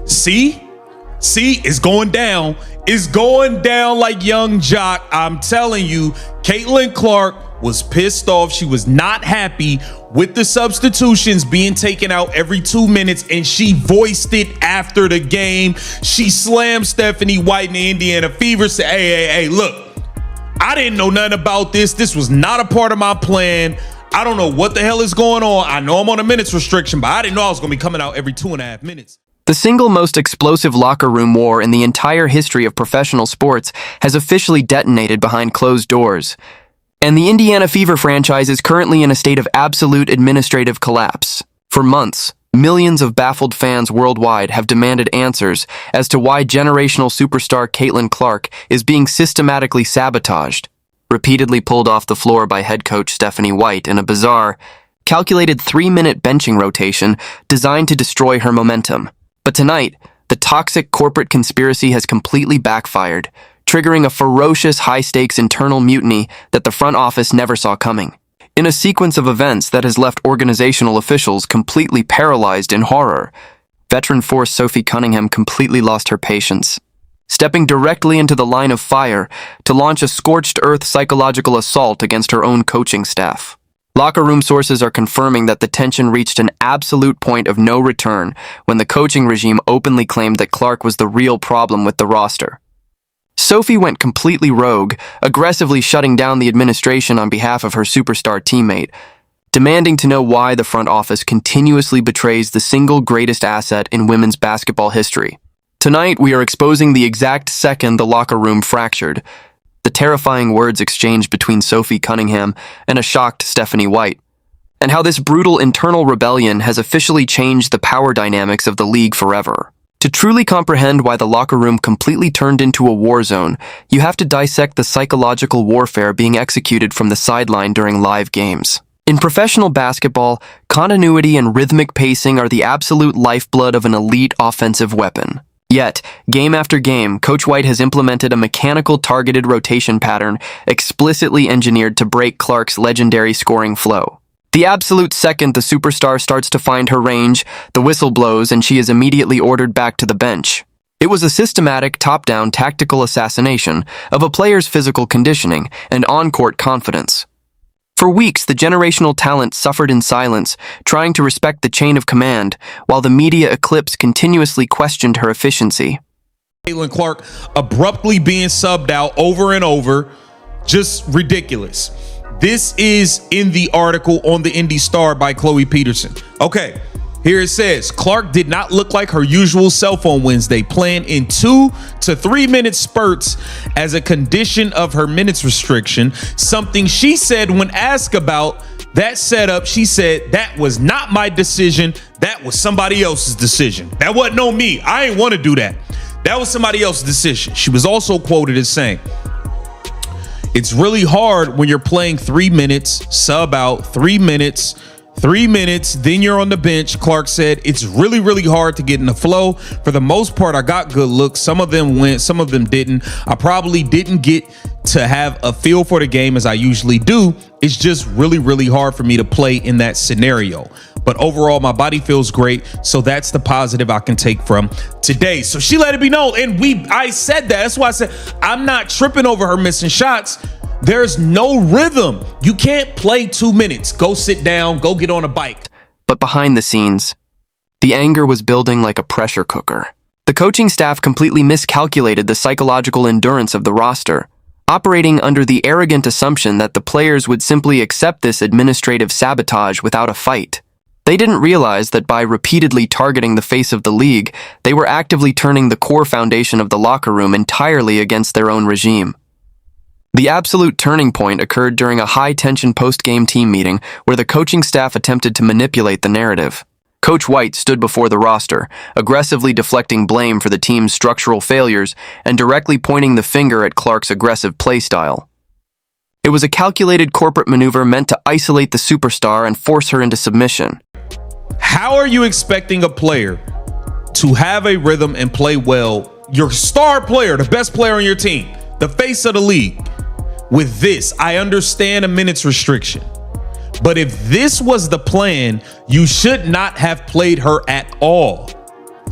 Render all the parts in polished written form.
See, it's going down. It's going down like young Jock. I'm telling you, Caitlin Clark was pissed off. She was not happy with the substitutions being taken out every 2 minutes, and she voiced it after the game. She slammed Stephanie White in the Indiana Fever, said, hey, look, I didn't know nothing about this. This was not a part of my plan. I don't know what the hell is going on. I know I'm on a minutes restriction, but I didn't know I was going to be coming out every 2.5 minutes. The single most explosive locker room war in the entire history of professional sports has officially detonated behind closed doors. And the Indiana Fever franchise is currently in a state of absolute administrative collapse. For months, millions of baffled fans worldwide have demanded answers as to why generational superstar Caitlin Clark is being systematically sabotaged, repeatedly pulled off the floor by head coach Stephanie White in a bizarre, calculated 3-minute benching rotation designed to destroy her momentum. But tonight, the toxic corporate conspiracy has completely backfired, triggering a ferocious high-stakes internal mutiny that the front office never saw coming. In a sequence of events that has left organizational officials completely paralyzed in horror, veteran force Sophie Cunningham completely lost her patience, stepping directly into the line of fire to launch a scorched earth psychological assault against her own coaching staff. Locker room sources are confirming that the tension reached an absolute point of no return when the coaching regime openly claimed that Clark was the real problem with the roster. Sophie went completely rogue, aggressively shutting down the administration on behalf of her superstar teammate, demanding to know why the front office continuously betrays the single greatest asset in women's basketball history. Tonight, we are exposing the exact second the locker room fractured, the terrifying words exchanged between Sophie Cunningham and a shocked Stephanie White, and how this brutal internal rebellion has officially changed the power dynamics of the league forever. To truly comprehend why the locker room completely turned into a war zone, you have to dissect the psychological warfare being executed from the sideline during live games. In professional basketball, continuity and rhythmic pacing are the absolute lifeblood of an elite offensive weapon. Yet, game after game, Coach White has implemented a mechanical targeted rotation pattern explicitly engineered to break Clark's legendary scoring flow. The absolute second the superstar starts to find her range, the whistle blows and she is immediately ordered back to the bench. It was a systematic top-down tactical assassination of a player's physical conditioning and on-court confidence. For weeks, the generational talent suffered in silence, trying to respect the chain of command, while the media eclipse continuously questioned her efficiency. Caitlin Clark abruptly being subbed out over and over, just ridiculous. This is in the article on the Indy Star by Chloe Peterson. Okay, here it says, Clark did not look like her usual self on Wednesday, playing in 2 to 3 minute spurts as a condition of her minutes restriction, something she said when asked about that setup. She said, that was not my decision. That was somebody else's decision. That wasn't on me. I ain't want to do that. That was somebody else's decision. She was also quoted as saying, it's really hard when you're playing 3 minutes, sub out 3 minutes, then you're on the bench. Clark said, it's really, really hard to get in the flow. For the most part, I got good looks. Some of them went, some of them didn't. I probably didn't get to have a feel for the game as I usually do. It's just really, really hard for me to play in that scenario. But overall, my body feels great. So that's the positive I can take from today. So she let it be known. And I said that. That's why I said, I'm not tripping over her missing shots. There's no rhythm. You can't play 2 minutes. Go sit down, go get on a bike. But behind the scenes, the anger was building like a pressure cooker. The coaching staff completely miscalculated the psychological endurance of the roster, operating under the arrogant assumption that the players would simply accept this administrative sabotage without a fight. They didn't realize that by repeatedly targeting the face of the league, they were actively turning the core foundation of the locker room entirely against their own regime. The absolute turning point occurred during a high-tension post-game team meeting where the coaching staff attempted to manipulate the narrative. Coach White stood before the roster, aggressively deflecting blame for the team's structural failures and directly pointing the finger at Clark's aggressive play style. It was a calculated corporate maneuver meant to isolate the superstar and force her into submission. How are you expecting a player to have a rhythm and play well? Your star player, the best player on your team, the face of the league. With this, I understand a minutes restriction. But if this was the plan, you should not have played her at all.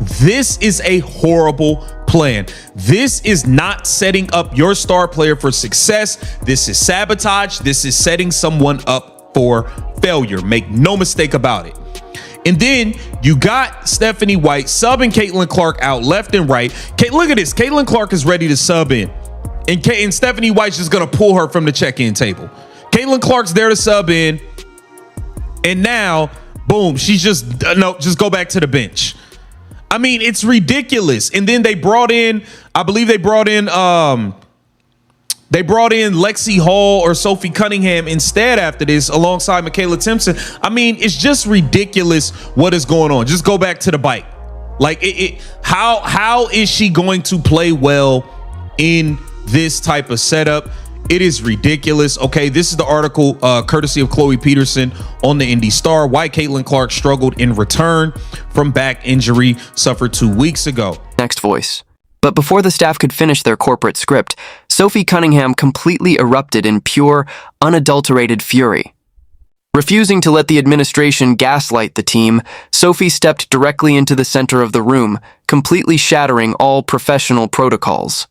This is a horrible plan. This is not setting up your star player for success. This is sabotage. This is setting someone up for failure. Make no mistake about it. And then you got Stephanie White subbing Caitlin Clark out left and right. Look at this. Caitlin Clark is ready to sub in. And Stephanie White's just going to pull her from the check-in table. Caitlin Clark's there to sub in. And now, boom, she's just go back to the bench. I mean, it's ridiculous. And then they brought in Lexi Hall or Sophie Cunningham instead after this alongside Michaela Timpson. I mean, it's just ridiculous what is going on. Just go back to the bike. Like, how is she going to play well in this type of setup? It is ridiculous. Okay, this is the article courtesy of Chloe Peterson on the Indy Star. Why Caitlin Clark struggled in return from back injury suffered 2 weeks ago. Next voice. But before the staff could finish their corporate script, Sophie Cunningham completely erupted in pure, unadulterated fury. Refusing to let the administration gaslight the team, Sophie stepped directly into the center of the room, completely shattering all professional protocols.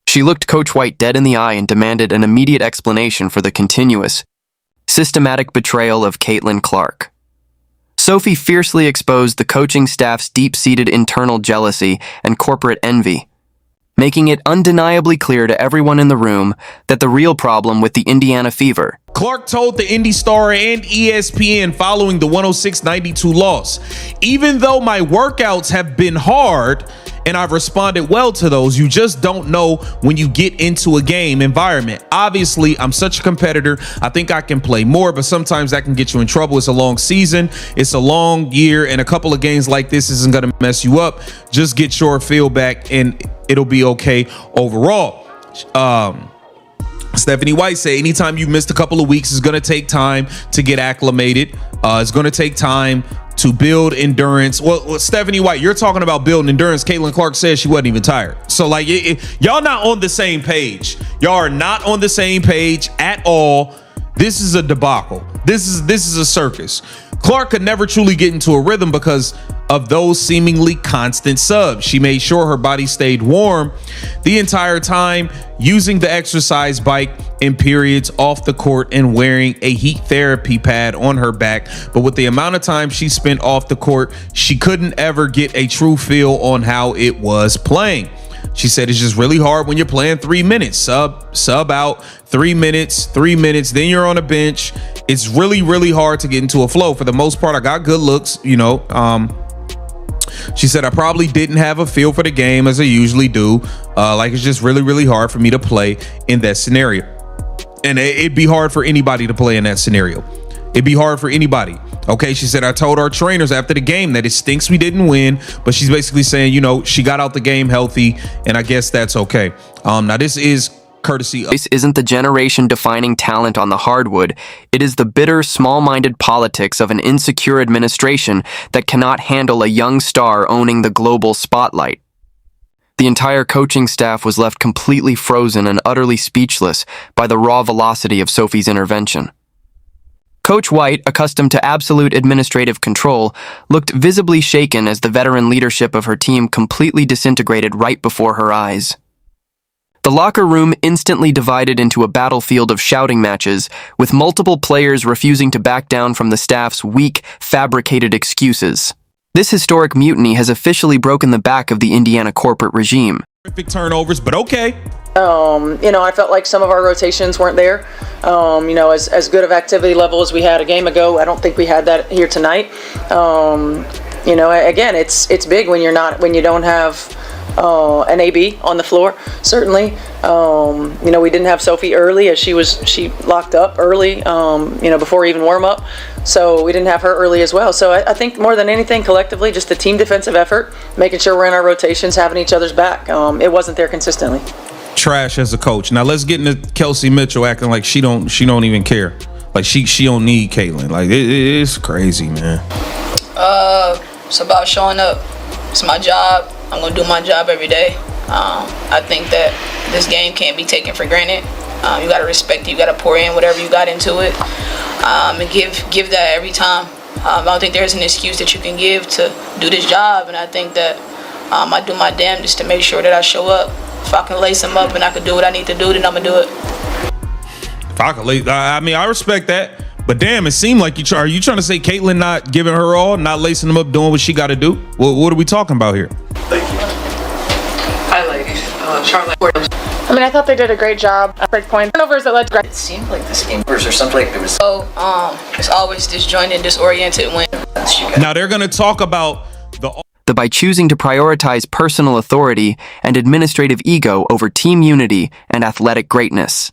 She looked Coach White dead in the eye and demanded an immediate explanation for the continuous, systematic betrayal of Caitlin Clark. Sophie fiercely exposed the coaching staff's deep-seated internal jealousy and corporate envy, making it undeniably clear to everyone in the room that the real problem with the Indiana Fever. Clark told the Indy Star and ESPN following the 106-92 loss, "Even though my workouts have been hard and I've responded well to those, you just don't know when you get into a game environment. Obviously, I'm such a competitor. I think I can play more, but sometimes that can get you in trouble. It's a long season. It's a long year, and a couple of games like this isn't going to mess you up. Just get your feel back, and it'll be okay overall." Stephanie White said, anytime you missed a couple of weeks, it's going to take time to get acclimated. It's going to take time to build endurance. Well, Stephanie White, you're talking about building endurance. Caitlin Clark said she wasn't even tired. So, like, y'all not on the same page. Y'all are not on the same page at all. This is a debacle. This is a circus. Clark could never truly get into a rhythm because of those seemingly constant subs. She made sure her body stayed warm the entire time, using the exercise bike in periods off the court and wearing a heat therapy pad on her back. But with the amount of time she spent off the court, she couldn't ever get a true feel on how it was playing. She said it's just really hard when you're playing 3 minutes, sub out 3 minutes, then you're on a bench. It's really, really hard to get into a flow. For the most part, I got good looks, She said, I probably didn't have a feel for the game as I usually do. It's just really, really hard for me to play in that scenario. And it'd be hard for anybody to play in that scenario. It'd be hard for anybody. Okay, she said, I told our trainers after the game that it stinks we didn't win, but she's basically saying, she got out the game healthy, and I guess that's okay. Now, this is courtesy of... This isn't the generation-defining talent on the hardwood. It is the bitter, small-minded politics of an insecure administration that cannot handle a young star owning the global spotlight. The entire coaching staff was left completely frozen and utterly speechless by the raw velocity of Sophie's intervention. Coach White, accustomed to absolute administrative control, looked visibly shaken as the veteran leadership of her team completely disintegrated right before her eyes. The locker room instantly divided into a battlefield of shouting matches, with multiple players refusing to back down from the staff's weak, fabricated excuses. This historic mutiny has officially broken the back of the Indiana corporate regime. Terrific turnovers, but okay. I felt like some of our rotations weren't there. As good of activity level as we had a game ago, I don't think we had that here tonight. Again, it's big when you don't have an AB on the floor. Certainly, we didn't have Sophie early as she locked up early. Before even warm up, so we didn't have her early as well. So I think more than anything, collectively, just the team defensive effort, making sure we're in our rotations, having each other's back. It wasn't there consistently. Trash as a coach. Now let's get into Kelsey Mitchell acting like she don't even care. Like she don't need Caitlin. Like it's crazy, man. It's about showing up. It's my job. I'm gonna do my job every day. I think that this game can't be taken for granted. You gotta respect it. You gotta pour in whatever you got into it, and give that every time. I don't think there's an excuse that you can give to do this job, and I think that I do my damnedest to make sure that I show up. If I can lace them up and I can do what I need to do, then I'm gonna do it. If I can I respect that. But damn, it seemed like are you trying to say Caitlin not giving her all, not lacing them up, doing what she got to do? What are we talking about here? Thank you. Hi, ladies. Charlotte. I mean, I thought they did a great job at break point. Turnovers that led to It seemed like this game or something like there was. So it's always disjointed, disoriented when. Now they're gonna talk about by choosing to prioritize personal authority and administrative ego over team unity and athletic greatness.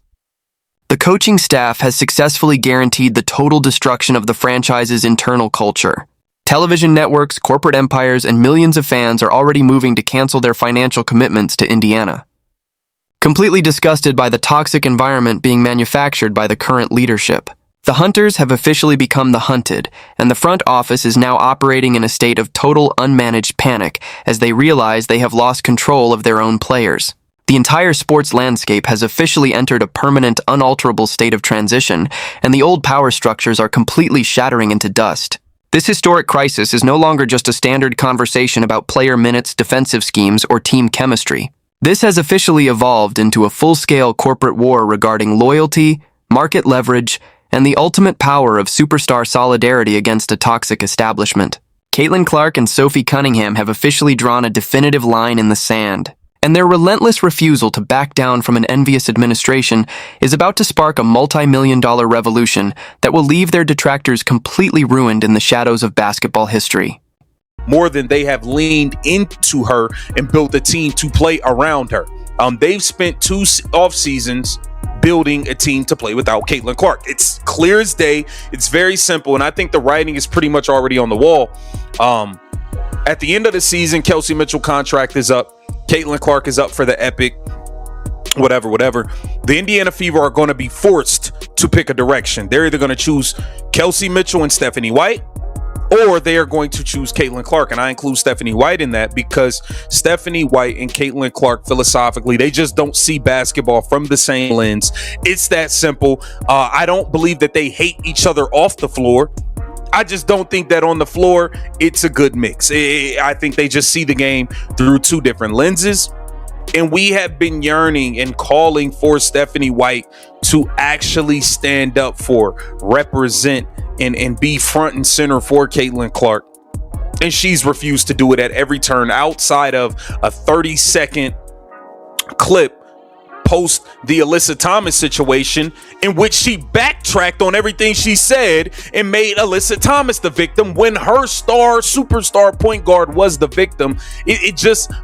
The coaching staff has successfully guaranteed the total destruction of the franchise's internal culture. Television networks, corporate empires, and millions of fans are already moving to cancel their financial commitments to Indiana. Completely disgusted by the toxic environment being manufactured by the current leadership, the hunters have officially become the hunted, and the front office is now operating in a state of total unmanaged panic as they realize they have lost control of their own players. The entire sports landscape has officially entered a permanent, unalterable state of transition, and the old power structures are completely shattering into dust. This historic crisis is no longer just a standard conversation about player minutes, defensive schemes, or team chemistry. This has officially evolved into a full-scale corporate war regarding loyalty, market leverage, and the ultimate power of superstar solidarity against a toxic establishment. Caitlin Clark and Sophie Cunningham have officially drawn a definitive line in the sand, and their relentless refusal to back down from an envious administration is about to spark a multi-million-dollar revolution that will leave their detractors completely ruined in the shadows of basketball history. more than they have leaned into her and built a team to play around her. They've spent 2 off seasons building a team to play without Caitlin Clark. It's clear as day. It's very simple, and I think the writing is pretty much already on the wall. At the end of the season, Kelsey Mitchell contract is up. Caitlin Clark is up for the Epic. Whatever. The Indiana Fever are going to be forced to pick a direction. They're either going to choose Kelsey Mitchell and Stephanie White, or they are going to choose Caitlin Clark. And I include Stephanie White in that because Stephanie White and Caitlin Clark, philosophically, they just don't see basketball from the same lens. It's that simple. I don't believe that they hate each other off the floor. I just don't think that on the floor, it's a good mix. I think they just see the game through 2 different lenses. And we have been yearning and calling for Stephanie White to actually stand up for, represent, and be front and center for Caitlin Clark. And she's refused to do it at every turn outside of a 30-second clip post the Alyssa Thomas situation, in which she backtracked on everything she said and made Alyssa Thomas the victim when her superstar point guard was the victim. It just